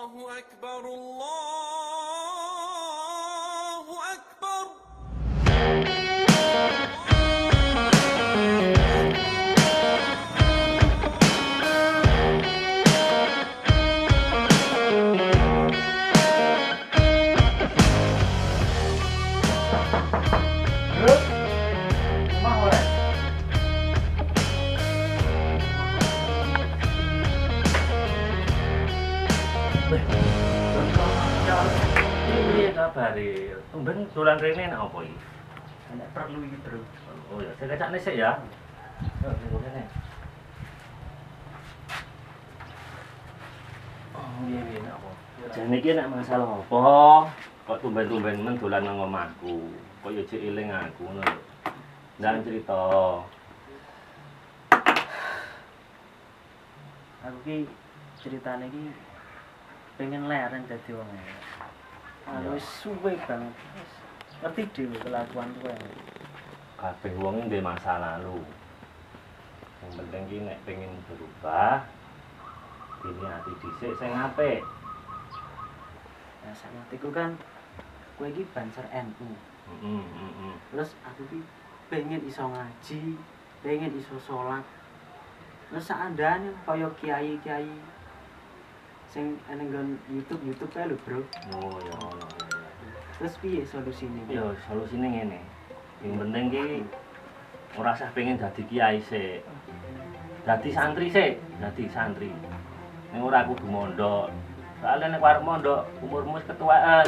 الله أكبر الله أكبر. Piye kabare? Tumben dolan rene nek apa iki? Nek perlu iki, Bro. Oh ya, saya kecakne sik ya. Yo tunggu rene. Oh, piye nek apa? Jane iki nek masalah apa? Kok tumben-tumben men dolan nang omahku. Kok yo jek eling aku ngono lho. Ndak cerita. Aku ki ceritane ki pengen leren dadi wong elek. Wis suwe banget. Wis ngerti dhewe kelakuan kowe. Kabeh wong ndek masa lalu. Yang penting ki nek pengen berubah, ini ati dhisik sing apik. Nah, sakmatiku kan kowe iki banser NU. Terus aku ki pengen iso ngaji, pengen iso salat. Terus sakandane kaya kiai-kiai sing nang YouTube kae lho, Bro. Oh ya ngono. Terus piye solusine? Ya solusine ngene. Yang penting ki ora usah pengen dadi kiai sik. Dadi santri sik, dadi santri. Ning ora kudu mondok. Soale nek arep mondok umurmu wis ketuaan.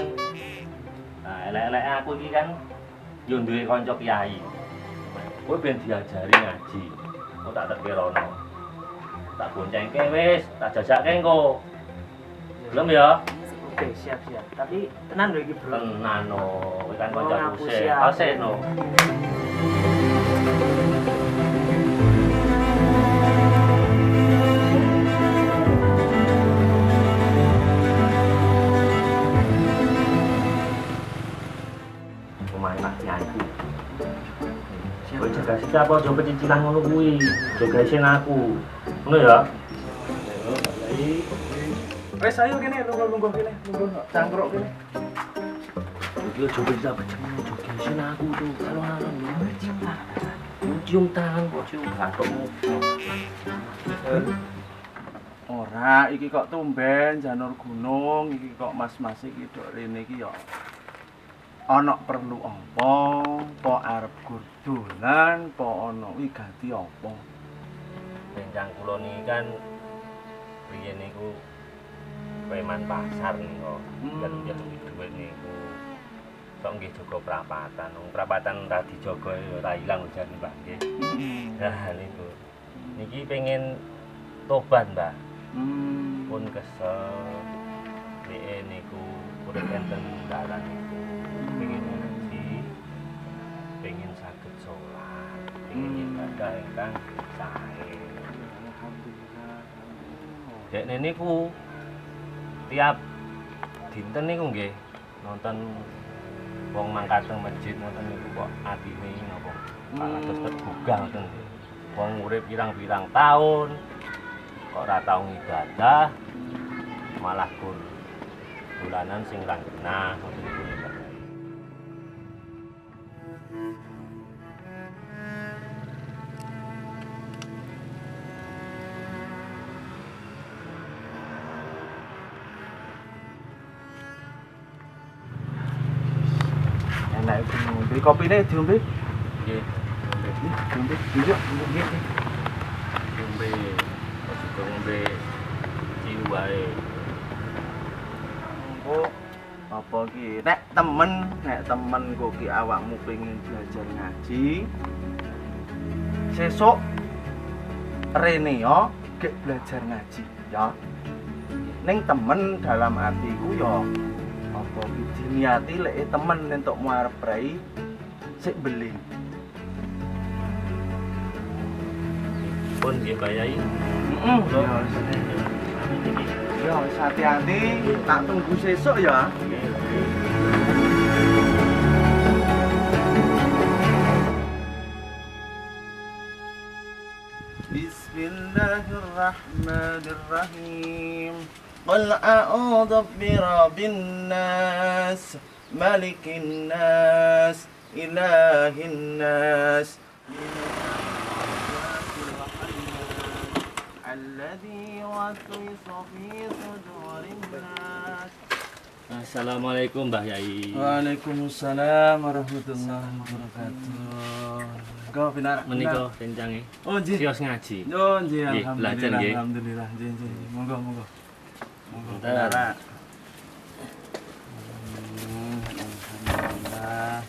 Nah, elek-elek aku iki kan yo duwe kanca kiai. Kowe ben diajari ngaji. Kok tak terkerono. Tak boncengke wis, tak jajakke engko. Belum ya? Oke, siap-siap. Tapi tenan lho iki, Bro. Tenan no, kowe kan Oh, kancaku ngaku sik. siap. Asik no. Pemain Pak Kiaiku. Kowe jaga sikap apa coba cicilan ngono kuwi. Jaga isin aku. Ngono ya? Wes ayo kene lungguh kene, lungguh cangkruk kene. Iki coba kita berjalan jaga isin aku tuh. Kalau alon cium tangan kok cium gatokmu. Ora, iki kok tumben janur gunung, iki kok mas-mas iki dok rene iki ya. Ana perlu apa arep gurdulan, apa ana wigati apa? Rencang kula niki kan riyen niku preman pasar niku. Jaluk-jaluk dhuwit niku. Sok nggih jaga prapatan. Wong prapatan ra dijaga ora ilang jan Mbah nggih. Nah niku. Niki pengen tobat, Mbah. Pun kesel. Dhek niku urip enten dalan niku. Pengen ngaji. Pengen saged salat. Pengen ibadah ingkang sae. Alhamdulillah. Dekne niku tiap dinten niku nggih nonton wong mangkat teng masjid ngoten niku kok atine napa terus tergugah ngoten nggih. Wong urip pirang-pirang taun kok ora tau ibadah malah bulanan sing langgenah ngoten niku. Enak iki ngombe, kopine diombe. Nggih. Diombe, njuk, nggih. Ngombe ojo ngombe ciu wae. Oh, apa ki? Nek temen kok ki awakmu pengen belajar ngaji. Sesuk rene yo gek belajar ngaji, ya. Ning temen dalam artiku yo apa ki diniati lek temen entuk arep prei sik beli. Pun nggih Pak Yai. Ya, wis hati-hati, tak tunggu sesuk ya. Bismillahirrahmanirrahim. Qul a'udzu birabbin nas, malikin nas, ilahin nas, alladzi yuwaswisu fi sudurin nas. Assalamualaikum Mbah Yai. Waalaikumsalam warahmatullahi wabarakatuh. Kau pinar Menika kencange. Oh, nggih. Sios ngaji. Oh, nggih, Nggih, belajar, alhamdulillah. nggih. Alhamdulillah, nggih, nggih. Monggo, monggo. Monggo. Bentar. Pinar. Alhamdulillah.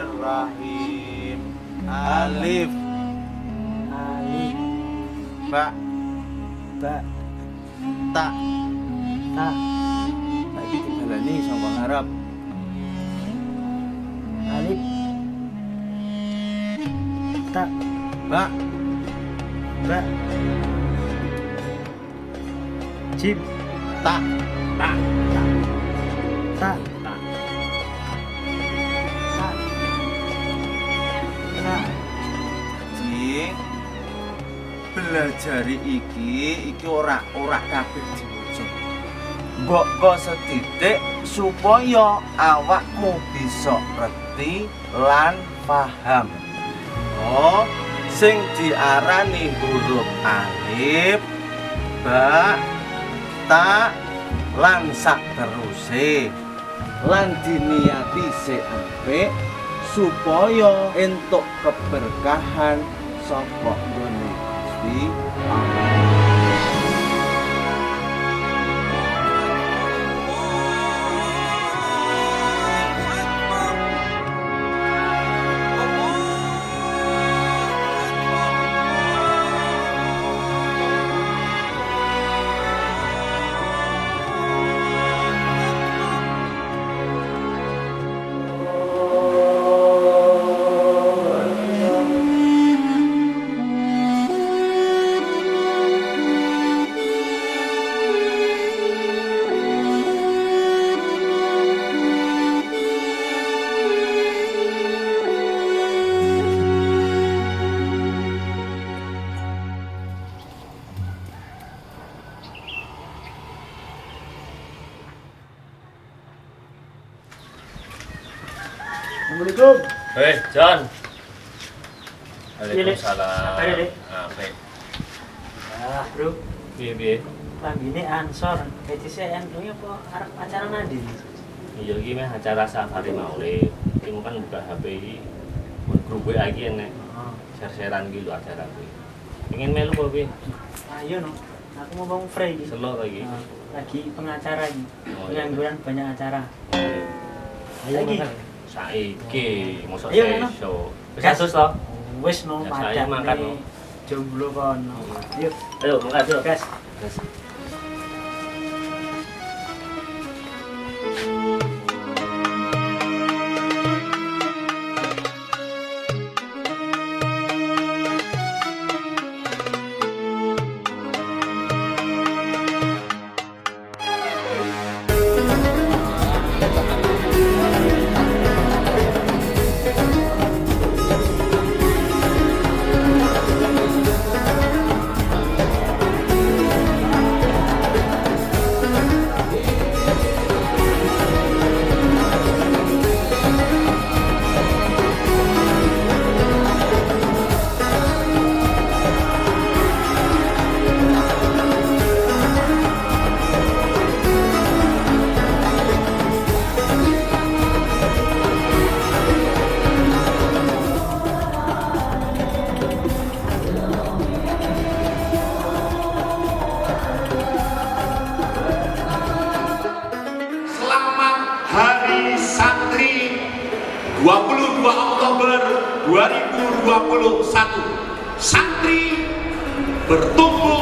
Bismillahirrahmanirrahim. Alif, Alif, ba, ba, ta. ta, Saiki dibalani saka Arab. alif, ta, Ba, ba, jim, ta, Tak. ta, Tak. ta, ta. Ji. Belajari iki ora kabeh diwaca. Mbok kok sedidik supaya awakmu bisa ngerti lan paham. Oh, sing diarani huruf alif, ba, ta lan sakteruse. Lan diniati sik apik supaya entuk keberkahan saka nggone Gusti Allah. Assalamualaikum. John. Iya, Dek. Waalaikumsalam. Apa ya, Dek? Apik. Ah, bro, Piye-piye? lambine ansor. PCC NU nya apa arep acara nandi? Iya iki meh acara safari maulid. Iki kan buka HP iki. Mun grup WA iki enek Oh, share-sharean iki lho acara kuwi. Pengen melu apa piye? ayo no. Aku mau bang Frey. Selo ta iki. Lagi pengacara ini. Oh, iya. Pengangguran banyak acara. Ayo Lagi. makan. Saiki mosok Ayo, Mano. sesuk. Wis Gas. atus to? Wis no Ya, saya padat makan, nih. no. Jomblo kono. Yuk, Ayo makan yuk. gas. Gas. Selamat Hari Santri 22 Oktober 2021. Santri bertumbuh